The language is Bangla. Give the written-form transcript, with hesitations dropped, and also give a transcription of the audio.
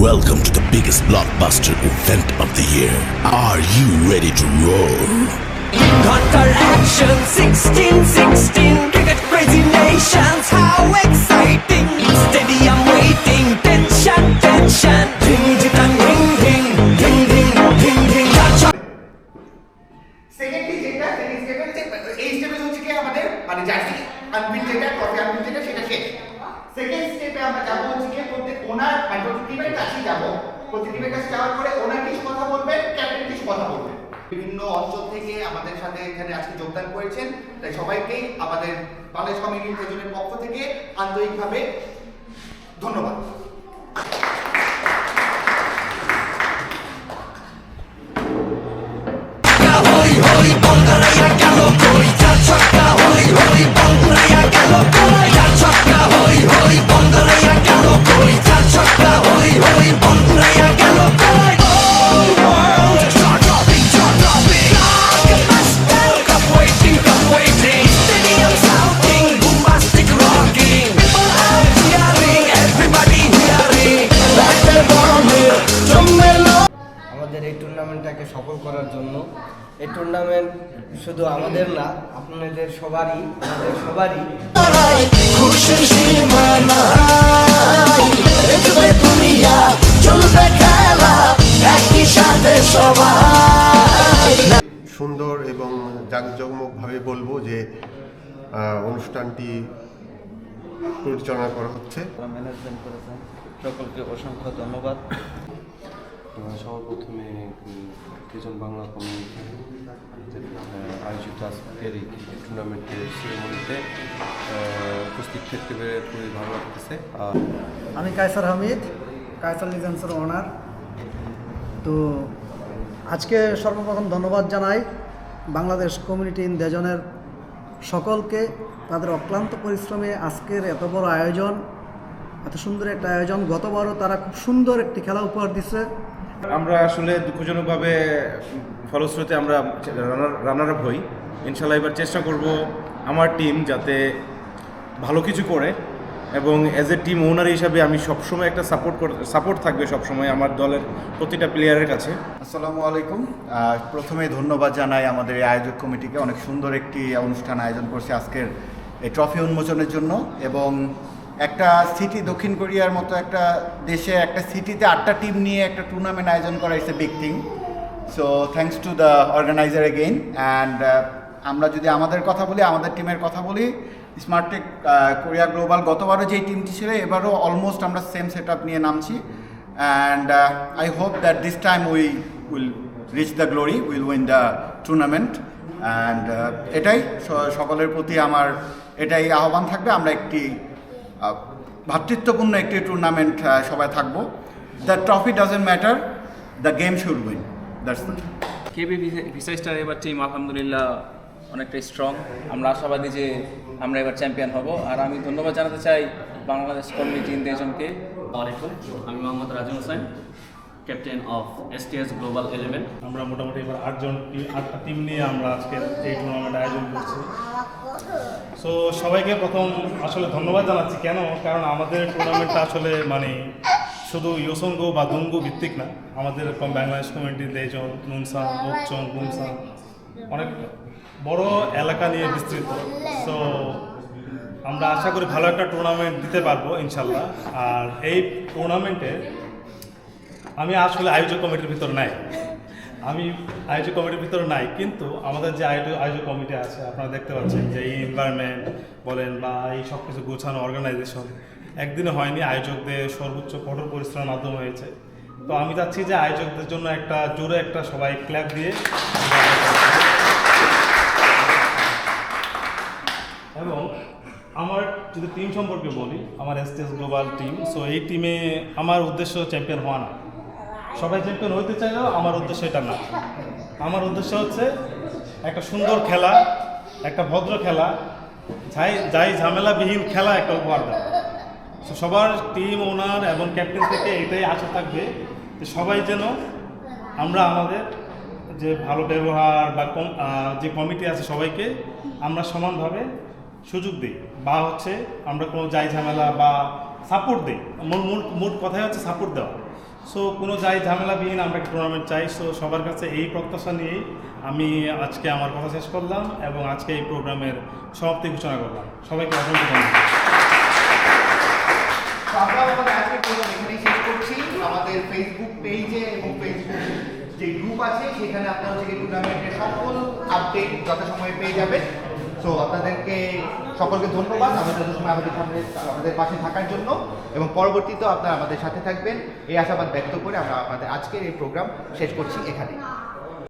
Welcome to the biggest blockbuster event of the year. Are you ready to roar? Counter action 16-16 cricket crazy nations, how exciting! Stadium waiting, tension, tension. Ding ding ding ding ding ding ding ding. Secondly যেটা সেকেন্ড স্টেপে এই স্টেপে হচ্ছে কি আমাদের মানে জার্সি আনপিন যেটা ট্রফি আনপিন যেটা সেটা শেষ। সেকেন্ড স্টেপে আমরা যাবো হচ্ছে কি প্রত্যেক ওনার মানে প্রত্যেক টিমের কাছে যাবো। প্রত্যেক টিমের কাছে যাওয়ার পরে ওনার কিছু কথা বলবেন, ক্যাপ্টেন কিছু কথা বলবেন। বিভিন্ন অঞ্চল থেকে আমাদের সাথে এখানে আজকে যোগদান করেছেন, তাই সবাইকেই আমাদের বাংলাদেশ কমিউনিটি ফেডারেশনের পক্ষ থেকে আন্তরিকভাবে ধন্যবাদ। আমাদের এই টুর্নামেন্টটাকে সফল করার জন্য এই টুর্নামেন্ট শুধু আমাদের না, আপনাদের সবারই, আমাদের সবারই সুন্দর এবং জাঁকজমকভাবে বলবো যে অনুষ্ঠানটি পরিচালনা করা হচ্ছে। ম্যানেজমেন্ট করেছেন সকলকে অসংখ্য ধন্যবাদ। সবার প্রথমে দুজন বাংলা কমিউনিটি আয়োজিত আজকের এই টুর্নামেন্টের সেরেমনিতে উপস্থিত থাকতে পেরে খুবই ভালো লাগতেছে। আমি কায়সার হামিদ, কায়সার লিজেন্সের ওনার। তো আজকে সর্বপ্রথম ধন্যবাদ জানাই বাংলাদেশ কমিউনিটি ইন দেজনের সকলকে, তাদের অক্লান্ত পরিশ্রমে আজকের এত বড় আয়োজন, এত সুন্দর একটা আয়োজন। গতবারও তারা খুব সুন্দর একটি খেলা উপহার দিচ্ছে। আমরা আসলে দুঃখজনকভাবে ফলশ্রুতিতে আমরা রানার আপ হই। ইনশাল্লাহ এবার চেষ্টা করব আমার টিম যাতে ভালো কিছু করে, এবং অ্যাজ এ টিম ওনার হিসাবে আমি সবসময় একটা সাপোর্ট থাকবে সবসময় আমার দলের প্রতিটা প্লেয়ারের কাছে। আসসালামু আলাইকুম। প্রথমে ধন্যবাদ জানাই আমাদের এই আয়োজক কমিটিকে, অনেক সুন্দর একটি অনুষ্ঠান আয়োজন করছে আজকের এই ট্রফি উন্মোচনের জন্য। এবং একটা সিটি, দক্ষিণ কোরিয়ার মতো একটা দেশে একটা সিটিতে 8টা টিম নিয়ে একটা টুর্নামেন্ট আয়োজন করা it's a big thing. So thanks to the organiser again. And আমরা যদি আমাদের কথা বলি, আমাদের টিমের কথা বলি, স্মার্টটেক কোরিয়া গ্লোবাল গতবারও যেই টিমটি ছিল এবারও অলমোস্ট আমরা সেম সেট আপ নিয়ে নামছি। And I hope that this time will reach the glory, will win the tournament. And এটাই সকলের প্রতি আমার এটাই আহ্বান থাকবে, আমরা একটি ভ্রাতৃত্বপূর্ণ একটি টুর্নামেন্ট সবাই থাকবো। The trophy doesn't matter, the game should win, that's the. KB visa star এবার টিম আলহামদুলিল্লাহ অনেকটাই স্ট্রং। আমরা আশাবাদী যে আমরা এবার চ্যাম্পিয়ন হব। আর আমি ধন্যবাদ জানাতে চাই বাংলাদেশ কমিউনিটি ইন দেজনকে। আলাইকুম, আমি Mohammad Raju Hossain, captain of STS global 11। আমরা মোটামুটি এবার 8টা টিম নিয়ে আমরা আজকে এই টুর্নামেন্ট আয়োজন করছি। সো সবাইকে প্রথম আসলে ধন্যবাদ জানাচ্ছি। কেন? কারণ আমাদের টুর্নামেন্টটা আসলে মানে শুধু ইয়োসঙ্গো বা দুঙ্গু ভিত্তিক না, আমাদের এরকম বাংলাদেশ কমিউনিটি দেজন, নুনসাং, ওকচং, বুমসাং অনেক বড় এলাকা নিয়ে বিস্তৃত। সো আমরা আশা করি ভালো একটা টুর্নামেন্ট দিতে পারবো ইনশাল্লাহ। আর এই টুর্নামেন্টে আমি আসলে আয়োজক কমিটির ভিতর নাই, কিন্তু আমাদের যে আয়োজক কমিটি আছে আপনারা দেখতে পাচ্ছেন যে এই এনভায়রনমেন্ট বলেন বা এই সব কিছু গোছানো অর্গানাইজেশন একদিনে হয়নি, আয়োজকদের সর্বোচ্চ কঠোর পরিশ্রমের মাধ্যমে হয়েছে। তো আমি চাচ্ছি যে আয়োজকদের জন্য একটা জোরে একটা সবাই ক্ল্যাপ দিয়ে। এবং আমার যদি টিম সম্পর্কে বলি, আমার STS গ্লোবাল টিম। সো এই টিমে আমার উদ্দেশ্য চ্যাম্পিয়ন হওয়া না, সবাই চ্যাম্পিয়ন হইতে চাইলেও আমার উদ্দেশ্য এটা না। আমার উদ্দেশ্য হচ্ছে একটা সুন্দর খেলা, একটা ভদ্র খেলা, যাই ঝামেলাবিহীন খেলা একটা উপহার দেওয়া। সো সবার টিম ওনার এবং ক্যাপ্টেন থেকে এটাই আশা থাকবে যে সবাই যেন আমরা আমাদের যে ভালো ব্যবহার বা যে কমিটি আছে সবাইকে আমরা সমানভাবে সুযোগ দিই, বা আমরা কোনো যাই ঝামেলা বা সাপোর্ট দিই। মোট কথাই হচ্ছে সাপোর্ট দেওয়া। সো কোনো ঝামেলাবিহীন আমরা একটা টুর্নামেন্ট চাই। সো সবার কাছে এই প্রত্যাশা নিয়েই আমি আজকে আমার কথা শেষ করলাম এবং আজকে এই প্রোগ্রামের সমাপ্তি ঘোষণা করলাম। সবাইকে অসংখ্য ধন্যবাদ। তো আমরা আমাদের আজকের প্রোগ্রাম এখানেই শেষ করছি। আমাদের ফেসবুক পেজে এবং ফেসবুক যে গ্রুপ আছে সেখানে আপনারা হচ্ছে টুর্নামেন্টের সকল আপডেট যথাসময়ে পেয়ে যাবেন। সো আপনাদেরকে সকলকে ধন্যবাদ আমাদের সময় আমাদের পাশে থাকার জন্য, এবং পরবর্তীতেও আপনারা আমাদের সাথে থাকবেন এই আশাবাদ ব্যক্ত করে আমরা আমাদের আজকের এই প্রোগ্রাম শেষ করছি এখানে।